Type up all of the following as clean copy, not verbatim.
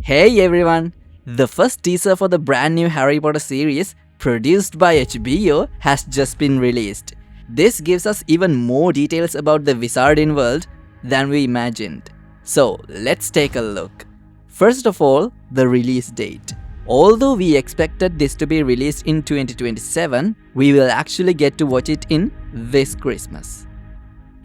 Hey everyone! The first teaser for the brand new Harry Potter series, produced by HBO, has just been released. This gives us even more details about the Wizarding world than we imagined. So, let's take a look. First of all, the release date. Although we expected this to be released in 2027, we will actually get to watch it in this Christmas.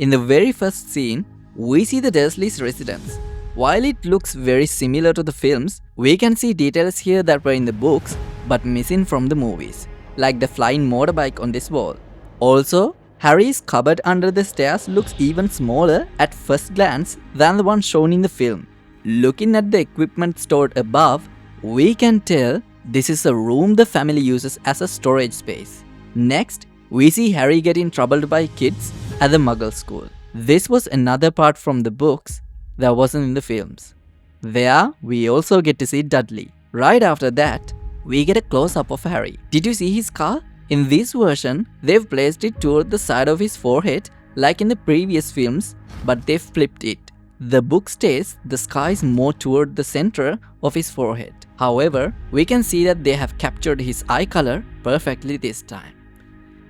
In the very first scene, we see the Dursley's residence. While it looks very similar to the films, we can see details here that were in the books but missing from the movies, like the flying motorbike on this wall. Also, Harry's cupboard under the stairs looks even smaller at first glance than the one shown in the film. Looking at the equipment stored above, we can tell this is a room the family uses as a storage space. Next, we see Harry getting troubled by kids at the Muggle school. This was another part from the books that wasn't in the films. There, we also get to see Dudley. Right after that, we get a close-up of Harry. Did you see his scar? In this version, they've placed it toward the side of his forehead like in the previous films, but they've flipped it. The book states the scar is more toward the center of his forehead. However, we can see that they have captured his eye color perfectly this time.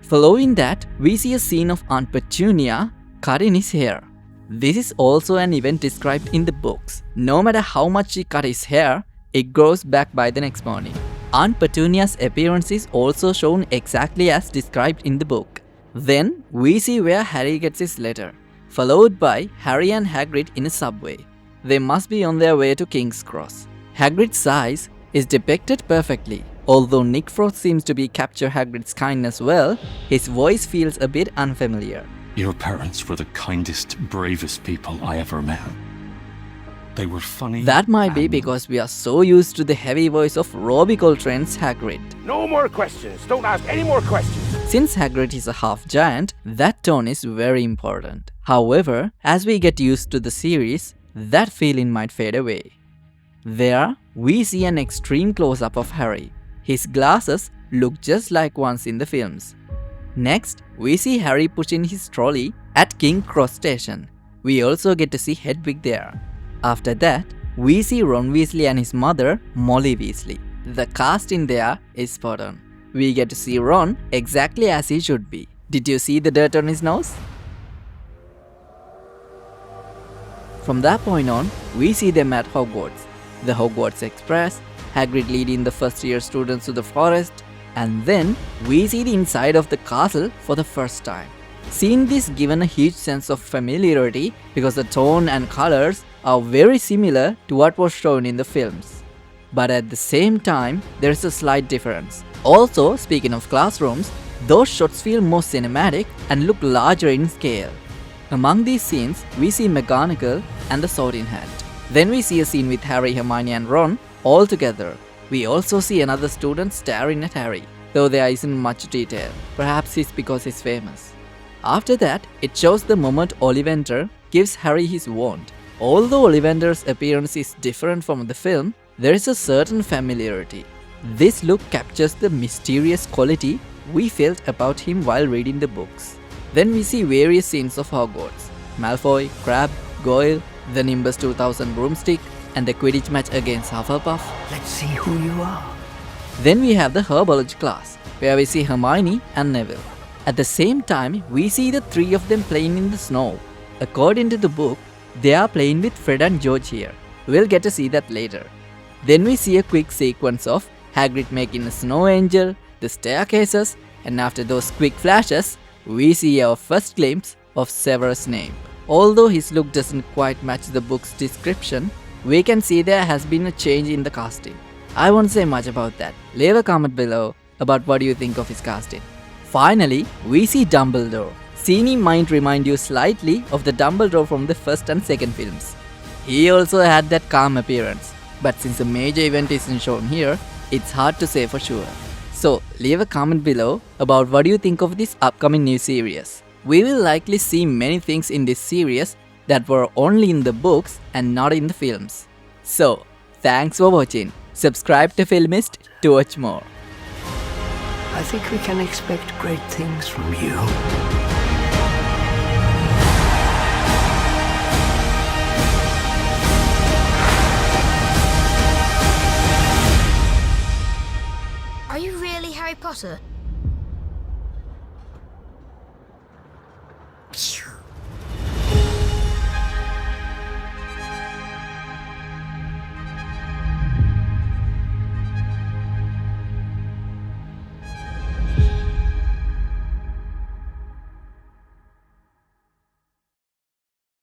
Following that, we see a scene of Aunt Petunia cutting his hair. This is also an event described in the books. No matter how much she cut his hair, it grows back by the next morning. Aunt Petunia's appearance is also shown exactly as described in the book. Then, we see where Harry gets his letter, followed by Harry and Hagrid in a subway. They must be on their way to King's Cross. Hagrid's size is depicted perfectly. Although Nick Frost seems to be capture Hagrid's kindness well, his voice feels a bit unfamiliar. Your parents were the kindest, bravest people I ever met. They were funny. That might be because we are so used to the heavy voice of Robbie Coltrane's Hagrid. No more questions. Don't ask any more questions. Since Hagrid is a half giant, that tone is very important. However, as we get used to the series, that feeling might fade away. There, we see an extreme close-up of Harry. His glasses look just like ones in the films. Next, we see Harry pushing his trolley at King's Cross Station. We also get to see Hedwig there. After that, we see Ron Weasley and his mother, Molly Weasley. The casting there is spot on. We get to see Ron exactly as he should be. Did you see the dirt on his nose? From that point on, we see them at Hogwarts. The Hogwarts Express, Hagrid leading the first-year students to the forest, and then we see the inside of the castle for the first time. Seeing this given a huge sense of familiarity because the tone and colors are very similar to what was shown in the films. But at the same time, there is a slight difference. Also, speaking of classrooms, those shots feel more cinematic and look larger in scale. Among these scenes, we see McGonagall and the Sorting Hat. Then we see a scene with Harry, Hermione and Ron all together. We also see another student staring at Harry, though there isn't much detail. Perhaps it's because he's famous. After that, it shows the moment Ollivander gives Harry his wand. Although Ollivander's appearance is different from the film, there is a certain familiarity. This look captures the mysterious quality we felt about him while reading the books. Then we see various scenes of Hogwarts. Malfoy, Crabbe, Goyle, the Nimbus 2000 broomstick, and the Quidditch match against Hufflepuff. Let's see who you are. Then we have the herbology class, where we see Hermione and Neville. At the same time, we see the three of them playing in the snow. According to the book, they are playing with Fred and George here. We'll get to see that later. Then we see a quick sequence of Hagrid making a snow angel, the staircases, and after those quick flashes, we see our first glimpse of Severus Snape. Although his look doesn't quite match the book's description, we can see there has been a change in the casting. I won't say much about that. Leave a comment below about what you think of his casting. Finally, we see Dumbledore. Seeing him might remind you slightly of the Dumbledore from the first and second films. He also had that calm appearance, but since a major event isn't shown here, it's hard to say for sure. So, leave a comment below about what you think of this upcoming new series. We will likely see many things in this series that were only in the books and not in the films. So, thanks for watching. Subscribe to Filmist to watch more. I think we can expect great things from you. Potter